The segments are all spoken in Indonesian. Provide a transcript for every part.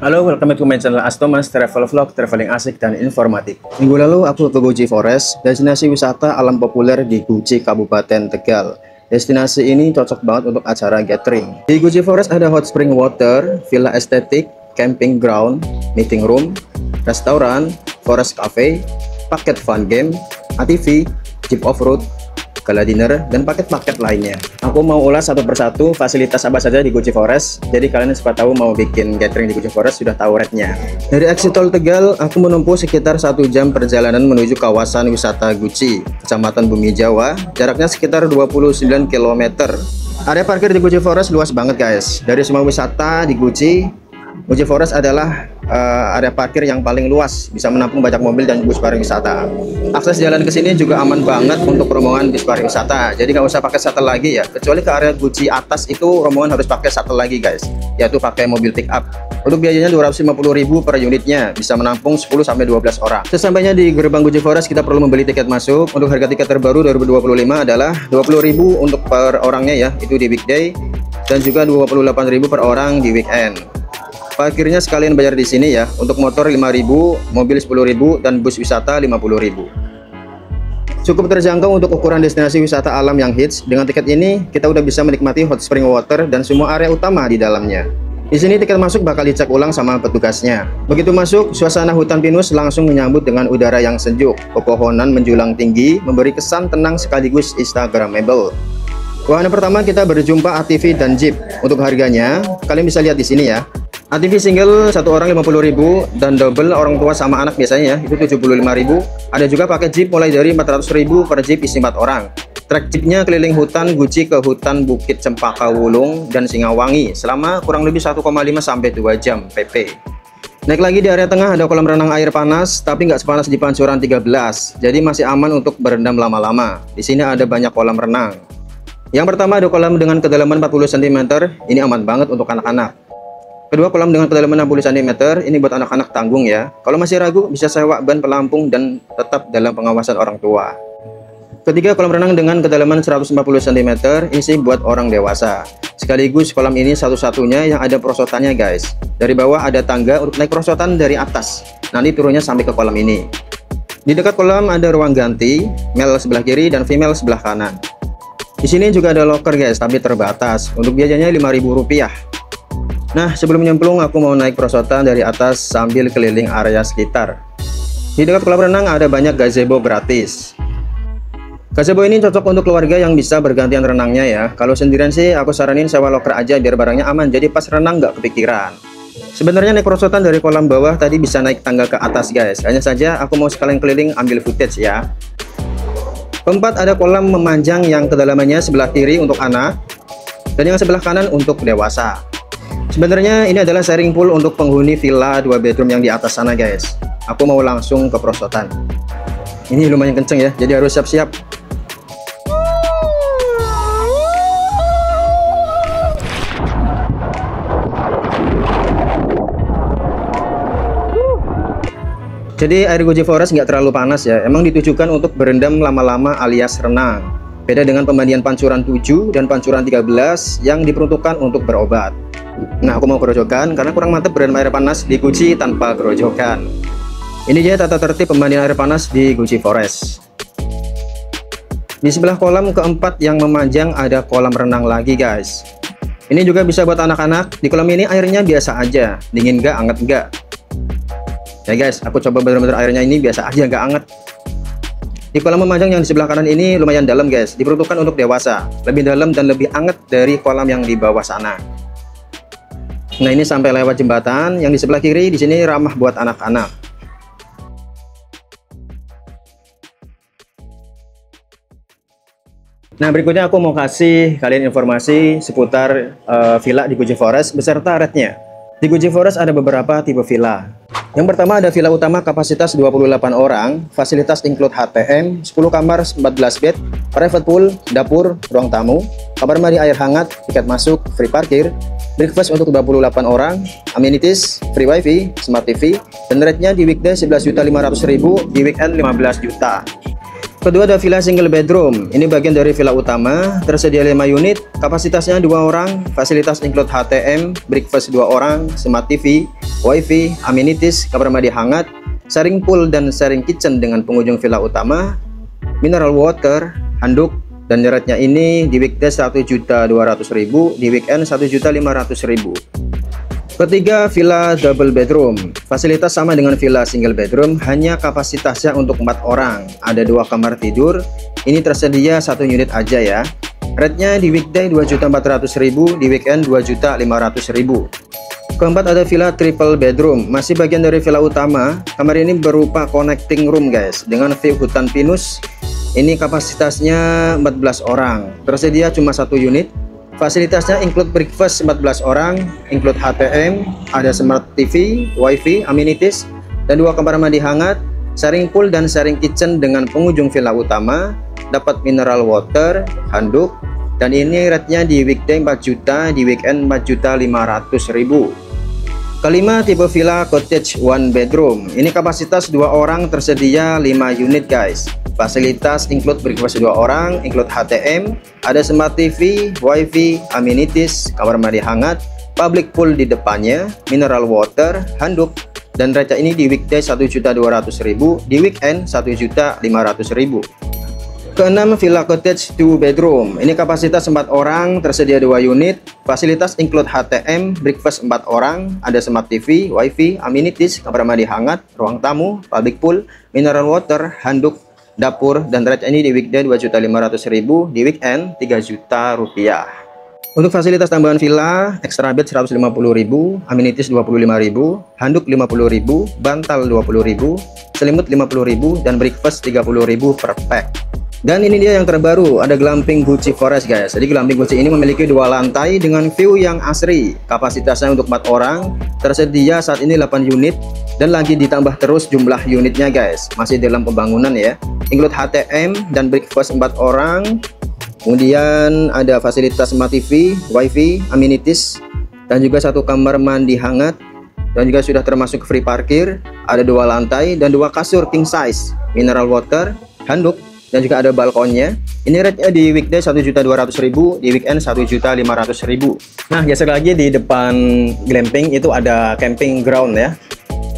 Halo, welcome to my channel Astomas Travel Vlog, traveling asik dan informatif. Minggu lalu aku ke Guci Forest, destinasi wisata alam populer di Guci, Kabupaten Tegal. Destinasi ini cocok banget untuk acara gathering. Di Guci Forest ada hot spring water, villa estetik, camping ground, meeting room, restoran, forest cafe, paket fun game, ATV, jeep off-road, gala dinner, dan paket-paket lainnya. Aku mau ulas satu persatu fasilitas apa saja di Guci Forest. Jadi kalian siapa tahu mau bikin gathering di Guci Forest sudah tahu rate-nya. Dari exit tol Tegal, aku menempuh sekitar 1 jam perjalanan menuju kawasan wisata Guci, Kecamatan Bumi Jawa. Jaraknya sekitar 29 km. Area parkir di Guci Forest luas banget guys. Dari semua wisata di Guci Forest adalah area parkir yang paling luas, bisa menampung banyak mobil dan bus pariwisata. Akses jalan ke sini juga aman banget untuk rombongan bus pariwisata. Jadi nggak usah pakai shuttle lagi ya. Kecuali ke area Guci atas itu rombongan harus pakai shuttle lagi guys, yaitu pakai mobil pick up. Untuk biayanya 250.000 per unitnya, bisa menampung 10-12 orang. Sesampainya di gerbang Guci Forest, kita perlu membeli tiket masuk. Untuk harga tiket terbaru 2025 adalah 20.000 untuk per orangnya ya, itu di weekday, dan juga 28.000 per orang di weekend. Parkirnya sekalian bayar di sini ya. Untuk motor 5.000, mobil 10.000, dan bus wisata 50.000. Cukup terjangkau untuk ukuran destinasi wisata alam yang hits. Dengan tiket ini kita udah bisa menikmati hot spring water dan semua area utama di dalamnya. Di sini tiket masuk bakal dicek ulang sama petugasnya. Begitu masuk, suasana hutan pinus langsung menyambut dengan udara yang sejuk. Pepohonan menjulang tinggi, memberi kesan tenang sekaligus instagramable. Wahana pertama kita berjumpa ATV dan jeep. Untuk harganya, kalian bisa lihat di sini ya. ATV single satu orang 50.000 dan double orang tua sama anak biasanya ya, itu 75.000. Ada juga paket jeep mulai dari 400.000 per jeep isi 4 orang. Trek jeepnya keliling hutan Guci ke hutan Bukit Cempaka Wulung dan Singawangi selama kurang lebih 1,5 sampai 2 jam PP. Naik lagi di area tengah ada kolam renang air panas, tapi nggak sepanas di Pancuran 13, jadi masih aman untuk berendam lama-lama. Di sini ada banyak kolam renang. Yang pertama ada kolam dengan kedalaman 40 cm, ini aman banget untuk anak-anak. Kedua, kolam dengan kedalaman 60 cm, ini buat anak-anak tanggung ya. Kalau masih ragu, bisa sewa ban pelampung dan tetap dalam pengawasan orang tua. Ketiga, kolam renang dengan kedalaman 140 cm, ini sih buat orang dewasa. Sekaligus kolam ini satu-satunya yang ada perosotannya guys. Dari bawah ada tangga untuk naik perosotan dari atas. Nanti turunnya sampai ke kolam ini. Di dekat kolam ada ruang ganti, male sebelah kiri dan female sebelah kanan. Di sini juga ada locker guys, tapi terbatas. Untuk biayanya Rp5.000. Nah, sebelum nyemplung aku mau naik perosotan dari atas sambil keliling area sekitar. Di dekat kolam renang ada banyak gazebo gratis. Gazebo ini cocok untuk keluarga yang bisa bergantian renangnya ya. Kalau sendirian sih aku saranin sewa loker aja biar barangnya aman, jadi pas renang nggak kepikiran. Sebenarnya naik perosotan dari kolam bawah tadi bisa naik tangga ke atas guys. Hanya saja aku mau sekalian keliling ambil footage ya. Keempat, ada kolam memanjang yang kedalamannya sebelah kiri untuk anak dan yang sebelah kanan untuk dewasa. Sebenarnya ini adalah sharing pool untuk penghuni villa 2 bedroom yang di atas sana guys. Aku mau langsung ke perosotan. Ini lumayan kenceng ya, jadi harus siap-siap. Jadi air Guci Forest nggak terlalu panas ya, emang ditujukan untuk berendam lama-lama alias renang. Beda dengan pemandian Pancuran 7 dan Pancuran 13 yang diperuntukkan untuk berobat. Nah, aku mau kerojokan karena kurang mantep berendam air panas di Guci tanpa kerojokan. Ini dia tata tertib pemandian air panas di Guci Forest. Di sebelah kolam keempat yang memanjang ada kolam renang lagi guys. Ini juga bisa buat anak-anak. Di kolam ini airnya biasa aja, dingin nggak, anget nggak. Ya guys, aku coba bener-bener airnya ini biasa aja, nggak anget. Di kolam memanjang yang di sebelah kanan ini lumayan dalam guys, diperuntukkan untuk dewasa. Lebih dalam dan lebih anget dari kolam yang di bawah sana. Nah, ini sampai lewat jembatan. Yang di sebelah kiri di sini ramah buat anak-anak. Nah, berikutnya aku mau kasih kalian informasi seputar villa di Guci Forest beserta rate-nya. Di Guci Forest ada beberapa tipe villa. Yang pertama ada villa utama kapasitas 28 orang, fasilitas include HTM, 10 kamar, 14 bed, private pool, dapur, ruang tamu, kamar mandi air hangat, tiket masuk, free parkir, breakfast untuk 28 orang, amenities, free wifi, smart TV, dan rate-nya di weekday 11.500.000, di weekend 15 juta. Kedua ada villa single bedroom. Ini bagian dari villa utama, tersedia 5 unit, kapasitasnya 2 orang, fasilitas include HTM, breakfast 2 orang, smart TV, wifi, amenities, kamar mandi hangat, sharing pool dan sharing kitchen dengan pengunjung villa utama, mineral water, handuk, dan rate-nya ini di weekdays 1.200.000, di weekend 1.500.000. Ketiga, villa double bedroom. Fasilitas sama dengan villa single bedroom, hanya kapasitasnya untuk 4 orang. Ada 2 kamar tidur. Ini tersedia 1 unit aja ya. Rate-nya di weekday 2.400.000, di weekend 2.500.000. Keempat ada villa triple bedroom, masih bagian dari villa utama. Kamar ini berupa connecting room guys, dengan view hutan pinus. Ini kapasitasnya 14 orang. Tersedia cuma 1 unit. Fasilitasnya include breakfast 14 orang, include HTM, ada smart TV, wifi, amenities, dan 2 kamar mandi hangat, sharing pool dan sharing kitchen dengan pengunjung villa utama, dapat mineral water, handuk, dan ini rate-nya di weekday 4 juta, di weekend 4.500.000. Kelima, tipe villa cottage 1 bedroom. Ini kapasitas 2 orang, tersedia 5 unit guys. Fasilitas include breakfast 2 orang, include HTM, ada smart TV, wifi, amenities, kamar mandi hangat, public pool di depannya, mineral water, handuk, dan rate ini di weekday 1.200.000, di weekend 1.500.000. Keenam, villa cottage 2 bedroom. Ini kapasitas 4 orang, tersedia 2 unit. Fasilitas include HTM, breakfast 4 orang, ada smart TV, wifi, amenities, kamar mandi hangat, ruang tamu, public pool, mineral water, handuk, dapur, dan rate ini di weekday 2.500.000, di weekend 3 juta rupiah. Untuk fasilitas tambahan villa, extra bed 150.000, amenities 25.000, handuk 50.000, bantal 20.000, selimut 50.000, dan breakfast 30.000 per pack. Dan ini dia yang terbaru, ada glamping Gucci Forest guys. Jadi glamping Gucci ini memiliki 2 lantai dengan view yang asri. Kapasitasnya untuk 4 orang, tersedia saat ini 8 unit, dan lagi ditambah terus jumlah unitnya guys. Masih dalam pembangunan ya. Include HTM dan breakfast 4 orang. Kemudian ada fasilitas smart TV, wifi, amenities, dan juga 1 kamar mandi hangat, dan juga sudah termasuk free parkir. Ada 2 lantai dan 2 kasur king size, mineral water, handuk, dan juga ada balkonnya. Ini rate-nya di weekday 1.200.000, di weekend 1.500.000. Nah, geser lagi di depan glamping itu ada camping ground ya.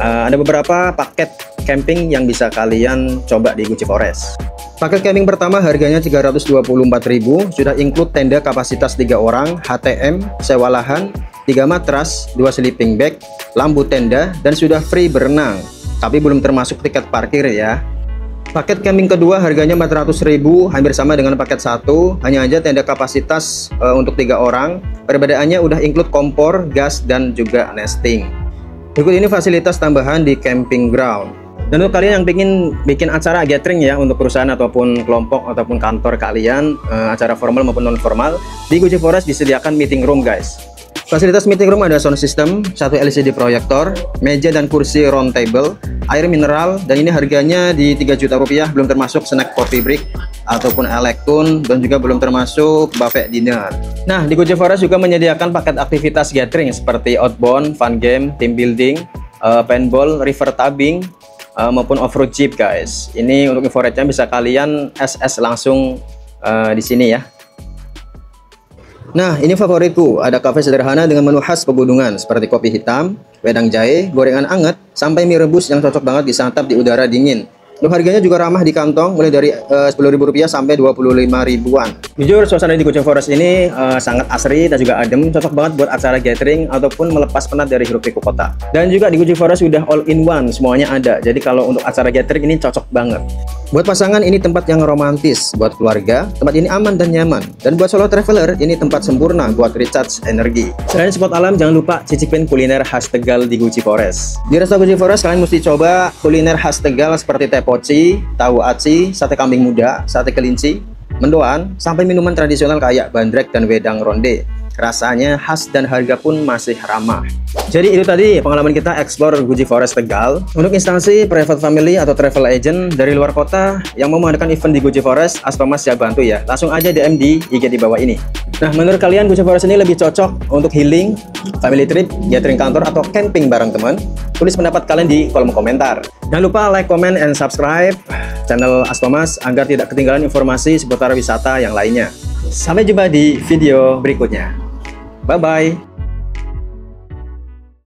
Ada beberapa paket camping yang bisa kalian coba di Gucci Forest. Paket camping pertama harganya 324.000, sudah include tenda kapasitas 3 orang, HTM, sewa lahan, 3 matras, 2 sleeping bag, lampu tenda, dan sudah free berenang. Tapi belum termasuk tiket parkir ya. Paket camping kedua harganya 400.000, hampir sama dengan paket 1, hanya aja tenda kapasitas untuk 3 orang. Perbedaannya udah include kompor, gas, dan juga nesting. Berikut ini fasilitas tambahan di camping ground. Dan untuk kalian yang ingin bikin acara gathering ya, untuk perusahaan ataupun kelompok ataupun kantor kalian, acara formal maupun non formal, di Gucci Forest disediakan meeting room guys. Fasilitas meeting room ada sound system, 1 LCD proyektor, meja dan kursi round table, air mineral, dan ini harganya di 3 juta rupiah, belum termasuk snack coffee break ataupun elektron, dan juga belum termasuk buffet dinner. Nah, di Gucci Forest juga menyediakan paket aktivitas gathering seperti outbound, fun game, team building, paintball, river tubing, maupun off-road jeep guys. Ini untuk info rate-nya bisa kalian SS langsung di sini ya. Nah, ini favoritku, ada kafe sederhana dengan menu khas pegunungan seperti kopi hitam, wedang jahe, gorengan anget, sampai mie rebus yang cocok banget disantap di udara dingin. Untuk harganya juga ramah di kantong, mulai dari Rp10.000 sampai Rp25.000-an. Jujur, suasana di Gucci Forest ini sangat asri dan juga adem, cocok banget buat acara gathering ataupun melepas penat dari hiruk pikuk kota. Dan juga di Gucci Forest sudah all in one, semuanya ada. Jadi kalau untuk acara gathering ini cocok banget. Buat pasangan ini tempat yang romantis, buat keluarga tempat ini aman dan nyaman, dan buat solo traveler ini tempat sempurna buat recharge energi. Selain spot alam, jangan lupa cicipin kuliner khas Tegal di Gucci Forest. Di resto Gucci Forest kalian mesti coba kuliner khas Tegal seperti teh poci, tahu aci, sate kambing muda, sate kelinci, mendoan, sampai minuman tradisional kayak bandrek dan wedang ronde. Rasanya khas dan harga pun masih ramah. Jadi itu tadi pengalaman kita explore Gucci Forest Tegal. Untuk instansi, private family atau travel agent dari luar kota yang mau mengadakan event di Gucci Forest, Astomas siap bantu ya. Langsung aja DM di IG di bawah ini. Nah, menurut kalian Gucci Forest ini lebih cocok untuk healing, family trip, gathering kantor, atau camping bareng teman? Tulis pendapat kalian di kolom komentar. Jangan lupa like, comment, and subscribe channel Astomas agar tidak ketinggalan informasi seputar wisata yang lainnya. Sampai jumpa di video berikutnya. Bye-bye.